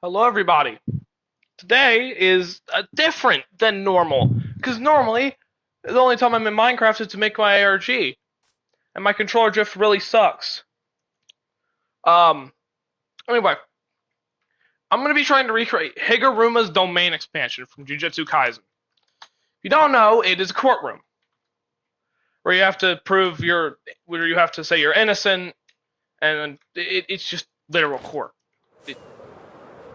Hello, everybody. Today is different than normal, because normally the only time I'm in Minecraft is to make my ARG, and my controller drift really sucks. Um, anyway, I'm going to be trying to recreate Higuruma's domain expansion from Jujutsu Kaisen. If you don't know, it is a courtroom where you have to where you have to say you're innocent, and it's just literal court.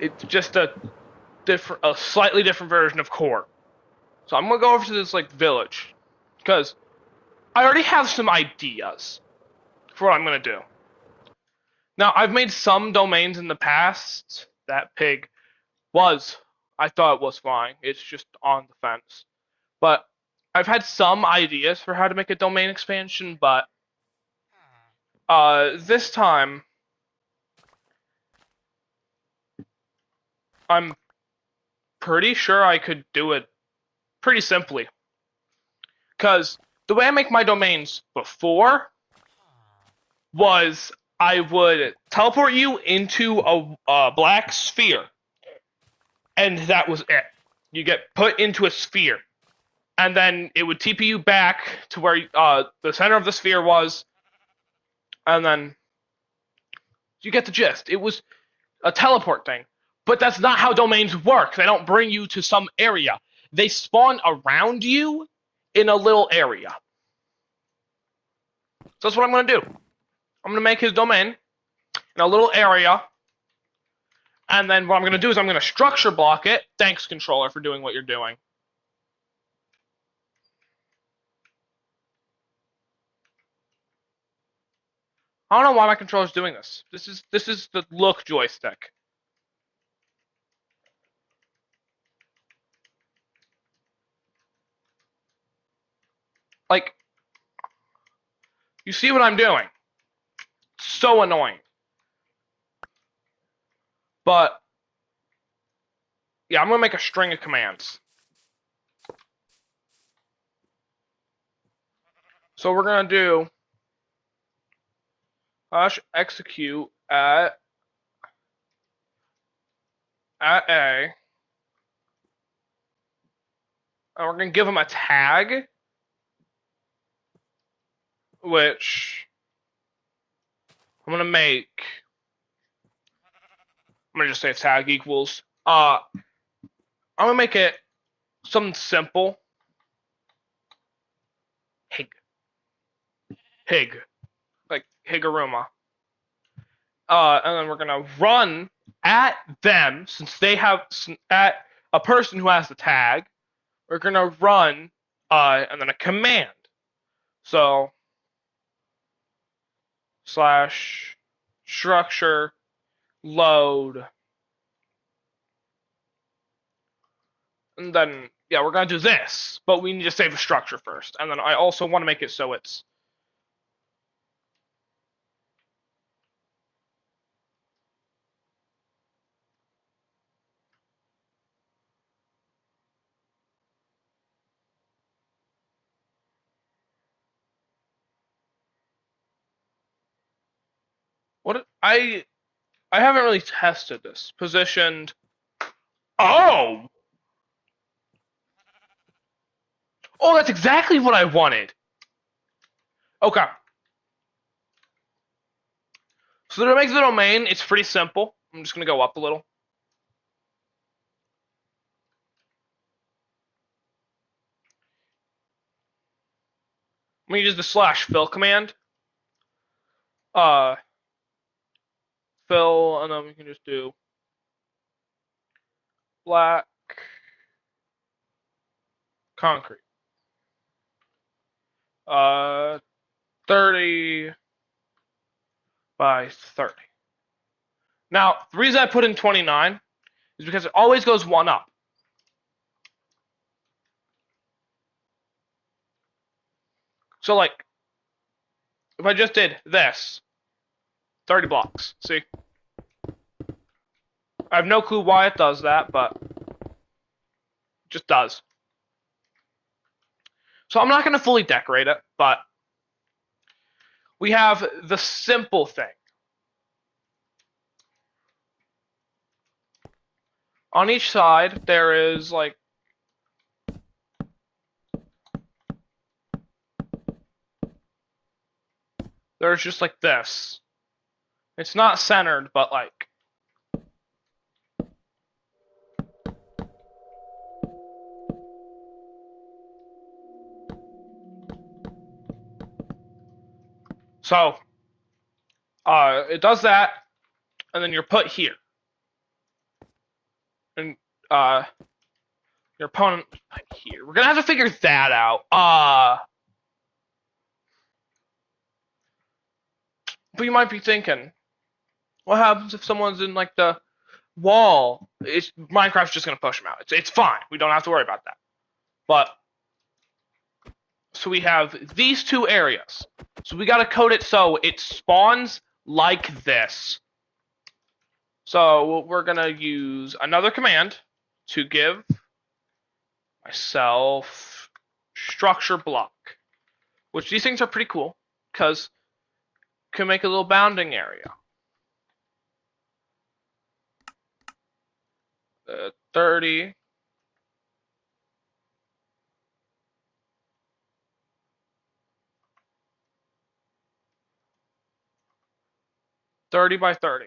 It's just a slightly different version of court. So I'm gonna go over to this village, because I already have some ideas for what I'm gonna do. Now I've made some domains in the past. That pig I thought was fine. It's just on the fence. But I've had some ideas for how to make a domain expansion, but this time I'm pretty sure I could do it pretty simply. Because the way I make my domains before was I would teleport you into a black sphere, and that was it. You get put into a sphere, and then it would TP you back to where the center of the sphere was, and then you get the gist. It was a teleport thing, but that's not how domains work. They don't bring you to some area. They spawn around you in a little area. So that's what I'm going to do. I'm going to make his domain in a little area, and then what I'm going to do is I'm going to structure block it. Thanks, controller, for doing what you're doing. I don't know why my controller's doing this. This is the look joystick. Like, you see what I'm doing? So annoying. But yeah, I'm gonna make a string of commands. So we're gonna do execute at A, and we're gonna give him a tag, which I'm gonna make. I'm gonna just say tag equals. I'm gonna make it something simple. Hig, like Higuruma. And then we're gonna run at them, since they have at a person who has the tag. We're gonna run and then a command. So slash structure load, and then yeah, we're gonna do this, but we need to save the structure first. And then I also want to make it so it's what I haven't really tested this. Positioned. Oh! Oh, that's exactly what I wanted. Okay. So to make the domain, it's pretty simple. I'm just gonna go up a little. I'm gonna use the slash fill command. Fill, and then we can just do black concrete. 30 by 30. Now, the reason I put in 29 is because it always goes one up. So, like, if I just did this, 30 blocks. See? I have no clue why it does that, but it just does. So I'm not going to fully decorate it, but we have the simple thing. On each side, there is like there's just like this. It's not centered, but like so it does that, and then you're put here. And your opponent put here. We're gonna have to figure that out. But you might be thinking, what happens if someone's in like the wall? Minecraft's just gonna push them out. It's fine. We don't have to worry about that. But so we have these two areas. So we gotta code it so it spawns like this. So we're gonna use another command to give myself structure block, which these things are pretty cool because can make a little bounding area. 30. By 30.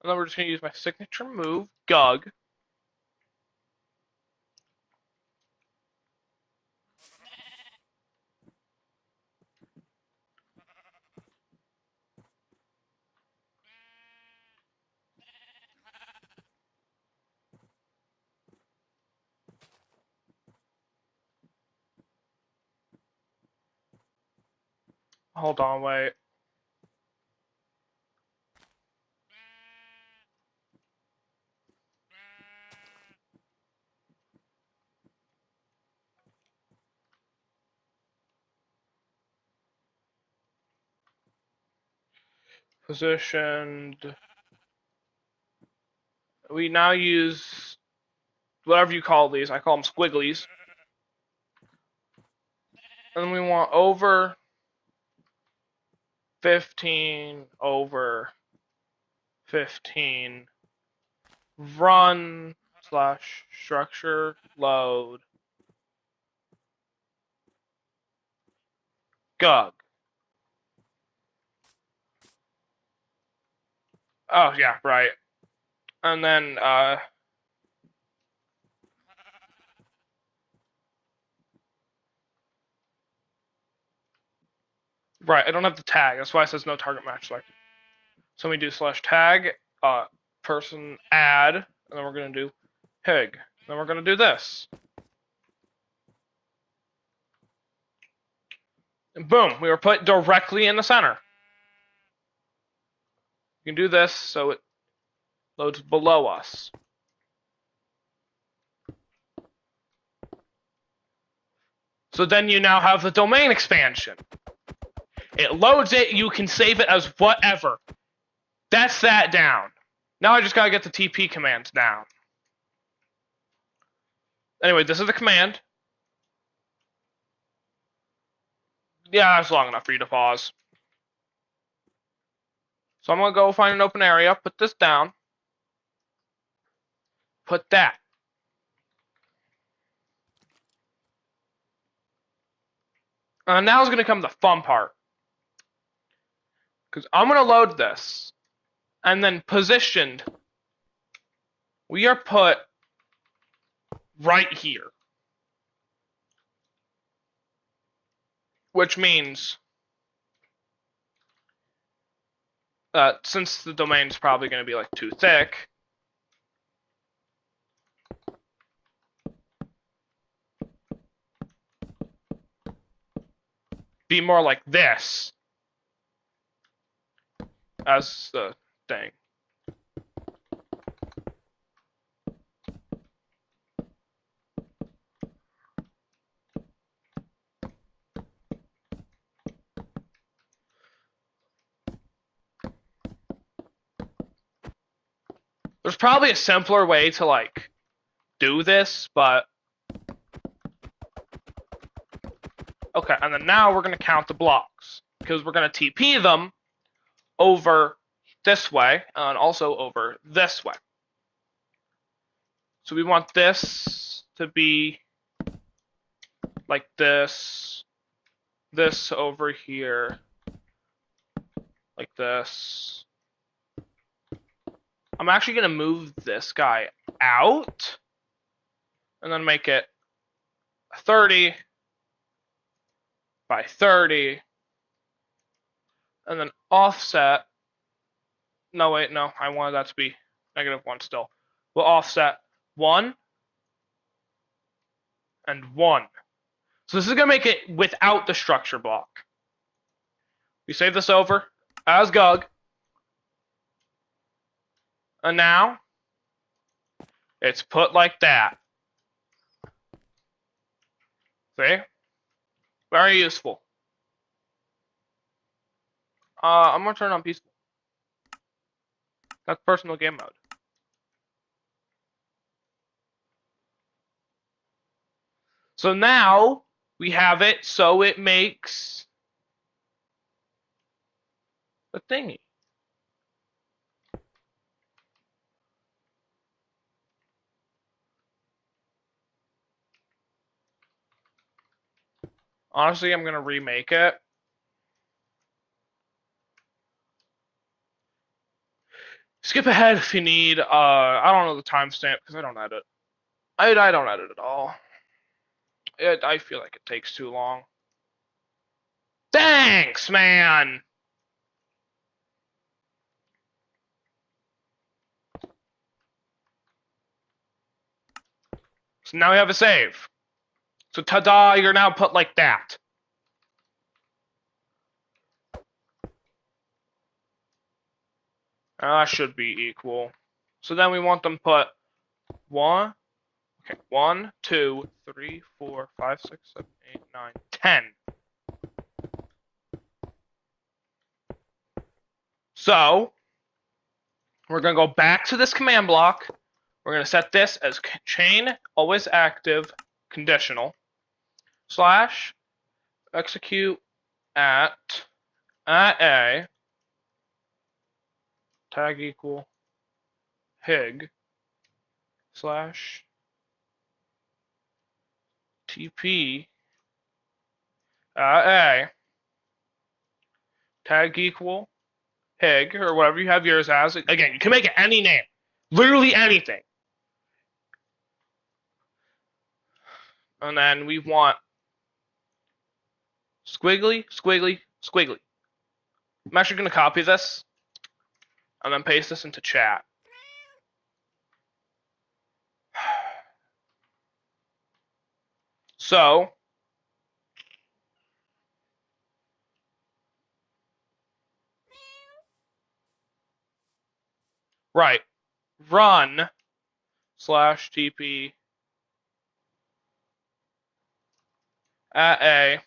And then we're just going to use my signature move, Gug. Hold on, wait. Positioned. We now use whatever you call these. I call them squigglies. And then we want over 15, over 15, run / structure load Gug. Oh yeah, right. And then right, I don't have the tag. That's why it says no target match selected. So we do /tag person add, and then we're gonna do pig. Then we're gonna do this. And boom, we were put directly in the center. You can do this so it loads below us. So then you now have the domain expansion. It loads it, you can save it as whatever. That's that down. Now I just gotta get the TP commands down. Anyway, this is the command. Yeah, that's long enough for you to pause. So I'm gonna go find an open area, put this down. Put that. Now is gonna come the fun part. Because I'm gonna load this. And then positioned, we are put right here. Which means since the domain is probably going to be like too thick, be more like this as the thing. There's probably a simpler way to like do this, but okay, and then now we're going to count the blocks because we're going to TP them over this way, and also over this way. So we want this to be like this, this over here, like this. I'm actually going to move this guy out, and then make it 30 by 30, and then offset. No, wait, no, I wanted that to be -1 still. We'll offset 1 and 1. So this is going to make it without the structure block. We save this over as Gug. And now it's put like that. See? Very useful. I'm going to turn on peaceful. That's personal game mode. So now we have it so it makes the thingy. Honestly, I'm going to remake it. Skip ahead if you need. I don't know the timestamp because I don't edit. I don't edit at all. I feel like it takes too long. Thanks, man! So now we have a save. So ta-da, you're now put like that. That should be equal. So then we want them put 1, 2, 3, 4, 5, 6, 7, 8, 9, 10. So we're going to go back to this command block. We're going to set this as chain always active conditional / execute at a tag equal hig / tp at a tag equal hig, or whatever you have yours as. Again, you can make it any name, literally anything. And then we want squiggly, squiggly, squiggly. I'm actually going to copy this and then paste this into chat. So, right, run / tp at a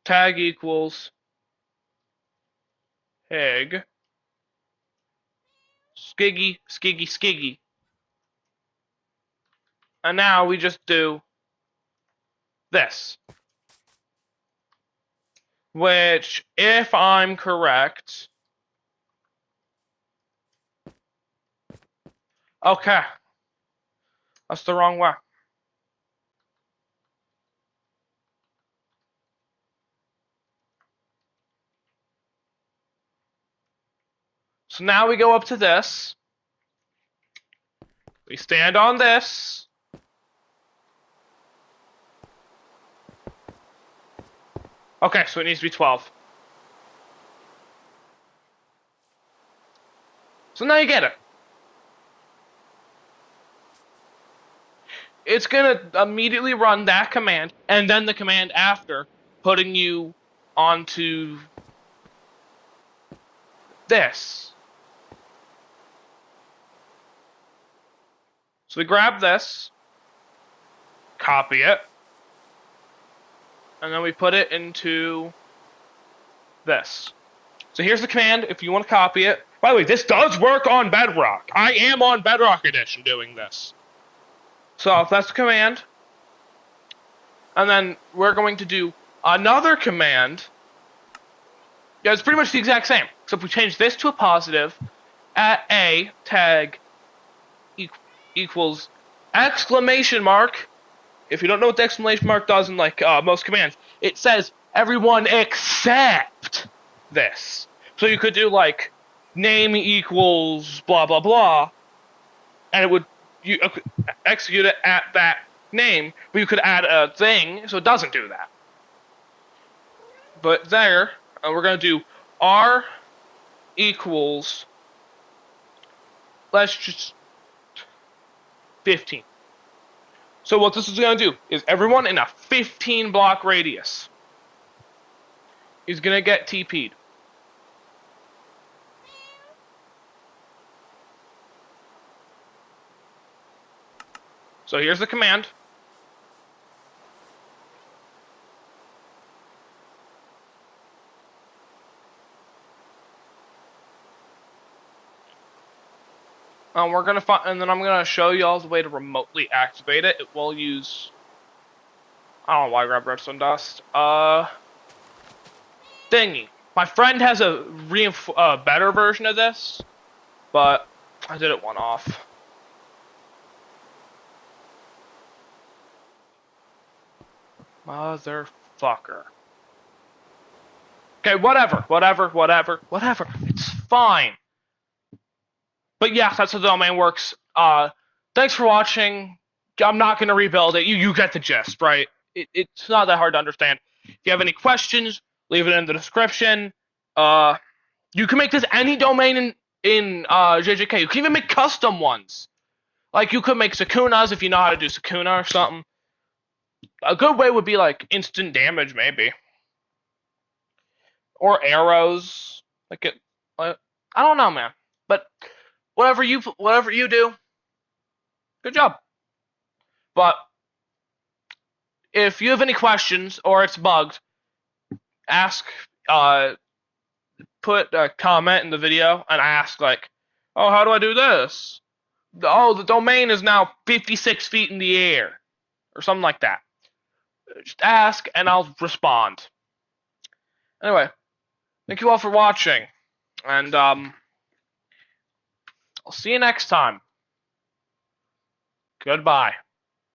tag equals hig skiggy, skiggy, skiggy. And now we just do this. Which, if I'm correct... Okay. That's the wrong way. So now we go up to this. We stand on this. Okay, so it needs to be 12. So now you get it. It's going to immediately run that command, and then the command after, putting you onto this. So we grab this, copy it, and then we put it into this. So here's the command if you want to copy it. By the way, this does work on Bedrock. I am on Bedrock Edition doing this. So if that's the command, and then we're going to do another command Yeah, it's pretty much the exact same. Except we change this to a positive. At A, tag equals exclamation mark. If you don't know what the exclamation mark does in like most commands, it says everyone except this. So you could do like name equals blah blah blah, and it would you execute it at that name, but you could add a thing so it doesn't do that. But there, we're gonna do R equals, let's just 15. So what this is gonna do is everyone in a 15 block radius is gonna get TP'd. So here's the command. We're gonna find, and then I'm gonna show you all the way to remotely activate it. It will use, I don't know why I grabbed redstone dust. Thingy. My friend has a better version of this, but I did it one off. Motherfucker. Okay, whatever. It's fine. But yeah, that's how the domain works. Thanks for watching. I'm not going to rebuild it. You get the gist, right? It's not that hard to understand. If you have any questions, leave it in the description. You can make this any domain in JJK. You can even make custom ones. Like, you could make Sukunas if you know how to do Sukuna or something. A good way would be, like, instant damage, maybe. Or arrows. I don't know, man. But whatever you do, good job. But if you have any questions or it's bugged, ask, put a comment in the video and ask, like, oh, how do I do this? Oh, the domain is now 56 feet in the air, or something like that. Just ask and I'll respond. Anyway, thank you all for watching, and I'll see you next time. Goodbye.